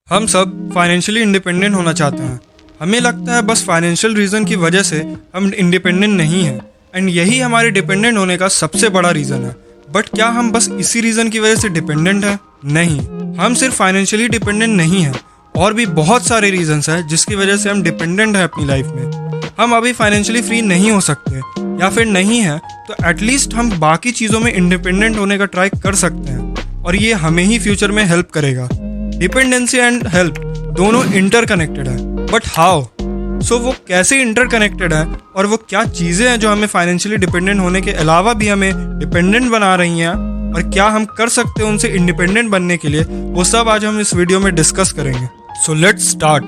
हम सब financially independent होना चाहते हैं। हमें लगता है बस फाइनेंशियल रीज़न की वजह से हम इंडिपेंडेंट नहीं हैं एंड यही हमारे डिपेंडेंट होने का सबसे बड़ा रीज़न है। बट क्या हम बस इसी रीज़न की वजह से डिपेंडेंट हैं? नहीं, हम सिर्फ फाइनेंशियली डिपेंडेंट नहीं हैं, और भी बहुत सारे रीजंस हैं जिसकी वजह से हम डिपेंडेंट हैं अपनी लाइफ में। हम अभी फाइनेंशियली फ्री नहीं हो सकते या फिर नहीं है तो एटलीस्ट हम बाकी चीज़ों में इंडिपेंडेंट होने का ट्राई कर सकते हैं और ये हमें ही फ्यूचर में हेल्प करेगा। डिपेंडेंसी एंड हेल्प दोनों इंटरकनेक्टेड है, बट हाउ? सो वो कैसे इंटरकनेक्टेड है और वो क्या चीज़ें हैं जो हमें फाइनेंशियली डिपेंडेंट होने के अलावा भी हमें डिपेंडेंट बना रही हैं और क्या हम कर सकते हैं उनसे इंडिपेंडेंट बनने के लिए, वो सब आज हम इस वीडियो में डिस्कस करेंगे। So let's start.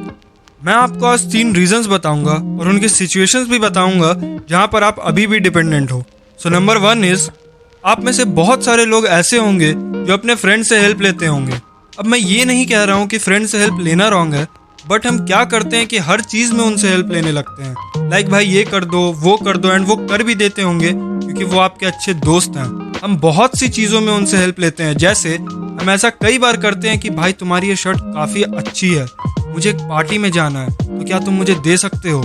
मैं आपको आज 3 रीजंस बताऊंगा और उनके सिचुएशंस भी बताऊंगा जहां पर आप अभी भी डिपेंडेंट हो। सो नंबर 1 इज, आप में से बहुत सारे लोग ऐसे होंगे जो अपने फ्रेंड से हेल्प लेते होंगे। अब मैं ये नहीं कह रहा हूँ कि फ्रेंड से हेल्प लेना रॉन्ग है, बट हम क्या करते हैं कि हर चीज़ में उनसे हेल्प लेने लगते हैं। लाइक भाई ये कर दो, वो कर दो, एंड वो कर भी देते होंगे क्योंकि वो आपके अच्छे दोस्त हैं। हम बहुत सी चीज़ों में उनसे हेल्प लेते हैं, जैसे हम ऐसा कई बार करते हैं कि भाई तुम्हारी ये शर्ट काफ़ी अच्छी है, मुझे एक पार्टी में जाना है तो क्या तुम मुझे दे सकते हो?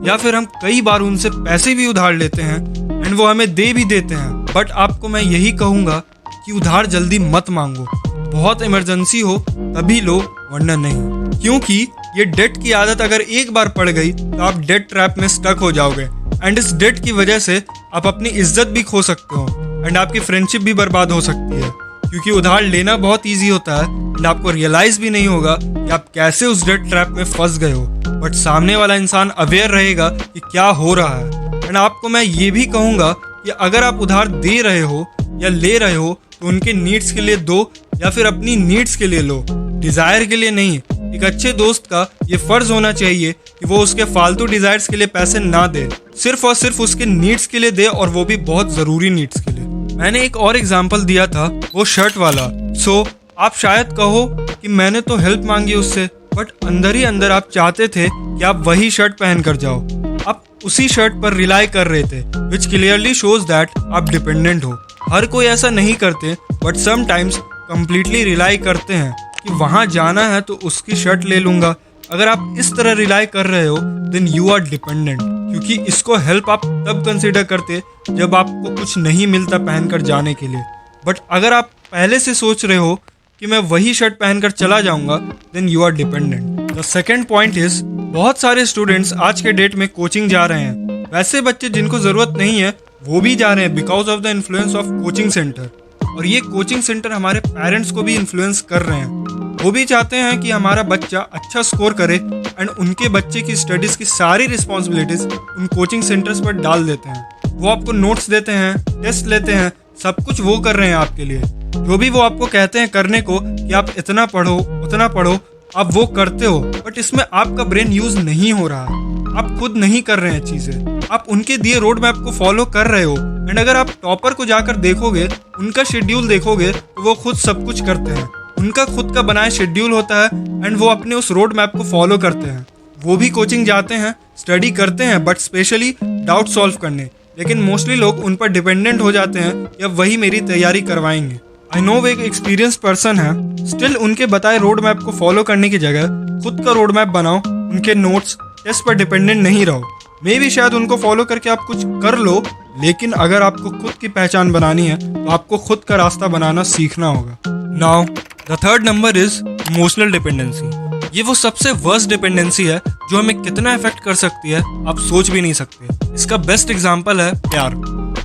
या फिर हम कई बार उनसे पैसे भी उधार लेते हैं एंड वो हमें दे भी देते हैं। बट आपको मैं यही कहूँगा कि उधार जल्दी मत मांगो, बहुत इमरजेंसी हो तभी लो, वरना नहीं। क्योंकि ये डेट की आदत अगर एक बार पड़ गई तो आप डेट ट्रैप में स्टक हो जाओगे एंड इस डेट की वजह से आप अपनी इज्जत भी खो सकते हो एंड आपकी फ्रेंडशिप भी बर्बाद हो सकती है। क्योंकि उधार लेना बहुत ईजी होता है एंड आपको रियलाइज भी नहीं होगा कि आप कैसे उस डेट ट्रैप में फंस गए हो, बट सामने वाला इंसान अवेयर रहेगा कि क्या हो रहा है। एंड आपको मैं ये भी कहूँगा कि अगर आप उधार दे रहे हो या ले रहे हो तो उनके नीड्स के लिए दो या फिर अपनी नीड्स के लिए लो, डिजायर के लिए नहीं। एक अच्छे दोस्त का ये फर्ज होना चाहिए कि वो उसके फालतू डिजायर्स के लिए पैसे ना दे, सिर्फ और सिर्फ उसके नीड्स के लिए दे, और वो भी बहुत जरूरी नीड्स के लिए। मैंने एक और एग्जांपल दिया था, वो शर्ट वाला। सो आप शायद कहो कि मैंने तो हेल्प मांगी उससे, बट अंदर ही अंदर आप चाहते थे कि आप वही शर्ट पहन कर जाओ। आप उसी शर्ट पर रिलाई कर रहे थे, विच क्लियरली शोज दैट आप डिपेंडेंट हो। हर कोई ऐसा नहीं करते, बट समटाइम्स कंप्लीटली रिलाई करते हैं कि वहाँ जाना है तो उसकी शर्ट ले लूँगा। अगर आप इस तरह रिलाई कर रहे हो देन यू आर डिपेंडेंट, क्योंकि इसको हेल्प आप तब कंसिडर करते जब आपको कुछ नहीं मिलता पहनकर जाने के लिए। बट अगर आप पहले से सोच रहे हो कि मैं वही शर्ट पहनकर चला जाऊँगा then you are dependent. The second point is, बहुत सारे स्टूडेंट्स आज के डेट में कोचिंग जा रहे हैं। वैसे बच्चे जिनको ज़रूरत नहीं है वो भी जा रहे हैं because of the influence of coaching centre. और ये कोचिंग सेंटर हमारे पेरेंट्स को भी इन्फ्लुएंस कर रहे हैं। वो भी चाहते हैं कि हमारा बच्चा अच्छा स्कोर करे एंड उनके बच्चे की स्टडीज़ की सारी रिस्पॉन्सिबिलिटीज़ उन कोचिंग सेंटर्स पर डाल देते हैं। वो आपको नोट्स देते हैं, टेस्ट लेते हैं, सब कुछ वो कर रहे हैं आपके लिए। जो भी वो आपको कहते हैं करने को कि आप इतना पढ़ो उतना पढ़ो, आप वो करते हो, बट इसमें आपका ब्रेन यूज़ नहीं हो रहा है। आप खुद नहीं कर रहे हैं चीज़ें, आप उनके दिए रोड मैप को फॉलो कर रहे हो। एंड अगर आप टॉपर को जाकर देखोगे, उनका शेड्यूल देखोगे, तो वो खुद सब कुछ करते हैं। उनका खुद का बनाया शेड्यूल होता है एंड वो अपने उस रोड मैप को फॉलो करते हैं। वो भी कोचिंग जाते हैं, स्टडी करते हैं, बट स्पेशली डाउट सॉल्व करने। लेकिन मोस्टली लोग उन पर डिपेंडेंट हो जाते हैं या वही मेरी तैयारी करवाएंगे। आई नो वो एक एक्सपीरियंस पर्सन है, स्टिल उनके बताए रोड मैप को फॉलो करने की जगह खुद का रोड मैप बनाओ, उनके नोट्स टेस्ट पर डिपेंडेंट नहीं रहो। मे भी शायद उनको फॉलो करके आप कुछ कर लो, लेकिन अगर आपको खुद की पहचान बनानी है तो आपको खुद का रास्ता बनाना सीखना होगा। Now the third number is emotional dependency. ये वो सबसे वर्स्ट डिपेंडेंसी है जो हमें कितना इफेक्ट कर सकती है आप सोच भी नहीं सकते। इसका बेस्ट एग्जांपल है प्यार।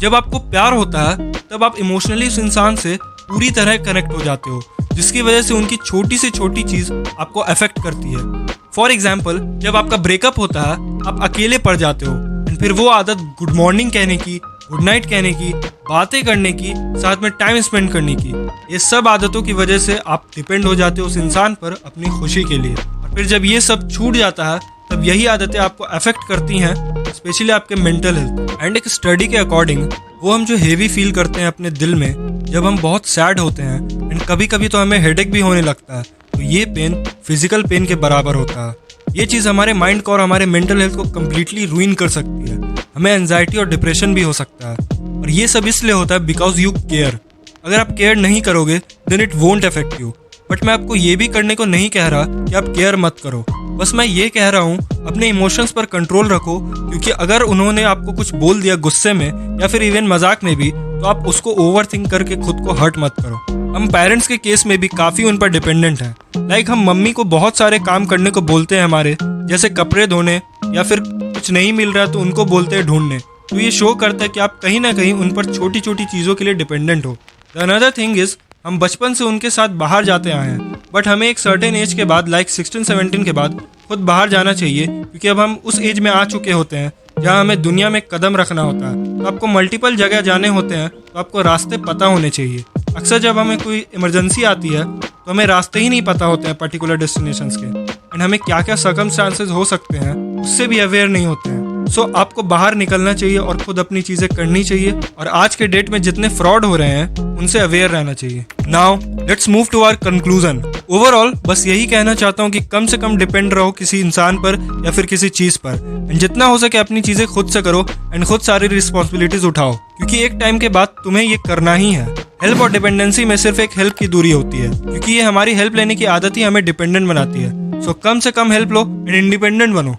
जब आपको प्यार होता है तब आप इमोशनली उस इंसान से पूरी तरह कनेक्ट हो जाते हो, जिसकी वजह से उनकी छोटी से छोटी चीज आपको अफेक्ट करती है। फॉर एग्जाम्पल, जब आपका ब्रेकअप होता है आप अकेले पड़ जाते हो एंड फिर वो आदत गुड मॉर्निंग कहने की, गुड नाइट कहने की, बातें करने की, साथ में टाइम स्पेंड करने की, ये सब आदतों की वजह से आप डिपेंड हो जाते हो उस इंसान पर अपनी खुशी के लिए। और फिर जब ये सब छूट जाता है तब यही आदतें आपको अफेक्ट करती हैं, स्पेशली आपके मेंटल हेल्थ। एंड एक स्टडी के अकॉर्डिंग वो हम जो हेवी फील करते हैं अपने दिल में जब हम बहुत सैड होते हैं एंड कभी कभी तो हमें हेडेक भी होने लगता है, तो ये पेन फिजिकल पेन के बराबर होता है। ये चीज़ हमारे माइंड को और हमारे मेंटल हेल्थ को कम्प्लीटली रूइन कर सकती है। हमें एंजाइटी और डिप्रेशन भी हो सकता है, और ये सब इसलिए होता है बिकॉज यू केयर। अगर आप केयर नहीं करोगे then it won't affect you. But मैं आपको ये भी करने को नहीं कह रहा कि आप केयर मत करो। बस मैं ये कह रहा हूँ अपने इमोशंस पर कंट्रोल रखो, क्योंकि अगर उन्होंने आपको कुछ बोल दिया गुस्से में या फिर इवन मजाक में भी, तो आप उसको ओवर थिंक करके खुद को हर्ट मत करो। हम पेरेंट्स के केस में भी काफ़ी उन पर डिपेंडेंट हैं। लाइक हम मम्मी को बहुत सारे काम करने को बोलते हैं हमारे, जैसे कपड़े धोने, या फिर कुछ नहीं मिल रहा तो उनको बोलते हैं ढूंढने। तो ये शो करता है कि आप कहीं ना कहीं उन पर छोटी छोटी चीज़ों के लिए डिपेंडेंट हो। द अनदर थिंग इज, हम बचपन से उनके साथ बाहर जाते आए हैं, बट हमें एक सर्टेन एज के बाद, लाइक 16-17 के बाद खुद बाहर जाना चाहिए, क्योंकि अब हम उस एज में आ चुके होते हैं जहाँ हमें दुनिया में कदम रखना होता है। तो आपको मल्टीपल जगह जाने होते हैं, तो आपको रास्ते पता होने चाहिए। अक्सर जब हमें कोई इमरजेंसी आती है तो हमें रास्ते ही नहीं पता होते हैं पर्टिकुलर डेस्टिनेशंस के, एंड हमें क्या क्या सर्कमस्टांसेस हो सकते हैं उससे भी अवेयर नहीं होते हैं। सो आपको बाहर निकलना चाहिए और खुद अपनी चीज़ें करनी चाहिए, और आज के डेट में जितने फ्रॉड हो रहे हैं उनसे अवेयर रहना चाहिए। Now let's move to our conclusion. Overall बस यही कहना चाहता हूँ कि कम से कम डिपेंड रहो किसी इंसान पर या फिर किसी चीज़ पर, एंड जितना हो सके अपनी चीज़ें खुद से करो एंड खुद सारी रिस्पॉन्सिबिलिटीज उठाओ, क्योंकि एक टाइम के बाद तुम्हें ये करना ही है। हेल्प और डिपेंडेंसी में सिर्फ एक हेल्प की दूरी होती है, क्योंकि ये हमारी हेल्प लेने की आदत ही हमें डिपेंडेंट बनाती है। सो कम से कम हेल्प लो एंड इंडिपेंडेंट बनो।